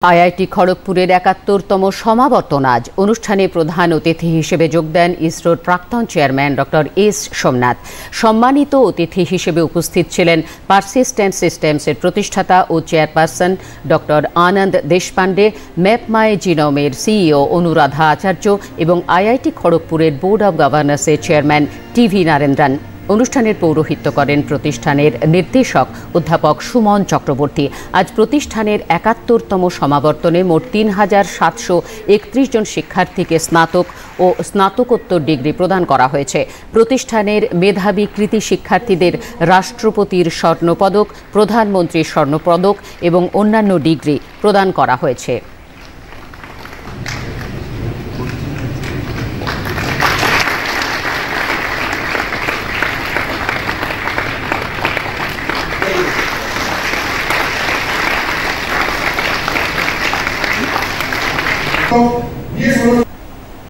IIT খড়গপুরের ৭১তম সমাবর্তন আজ। অনুষ্ঠানে প্রধান অতিথি হিসেবে যোগ দেন ইসরোর প্রাক্তন চেয়ারম্যান ডক্টর এস সোমনাথ। সম্মানিত অতিথি হিসেবে উপস্থিত ছিলেন পারসিস্টেন্ট সিস্টেমসের প্রতিষ্ঠাতা ও chairperson doctor Anand Deshpande, Map My জিনোমের সিইও অনুরাধা আচার্য এবং আইআইটি খড়গপুরের বোর্ড অব গভর্নর্সের চেয়ারম্যান টিভি নারেন্দ্রন। অনুষ্ঠানের পৌরোহিত্য করেন প্রতিষ্ঠানের নির্দেশক অধ্যাপক সুমন চক্রবর্তী। আজ প্রতিষ্ঠানের ৭১তম সমাবর্তনে মোট ৩,৭৩১ জন শিক্ষার্থীকে স্নাতক ও স্নাতকোত্তর ডিগ্রি প্রদান করা হয়েছে। প্রতিষ্ঠানের মেধাবী কৃতি শিক্ষার্থীদের রাষ্ট্রপতির স্বর্ণপদক, প্রধানমন্ত্রীর স্বর্ণপদক এবং অন্যান্য ডিগ্রি প্রদান করা হয়েছে। Y eso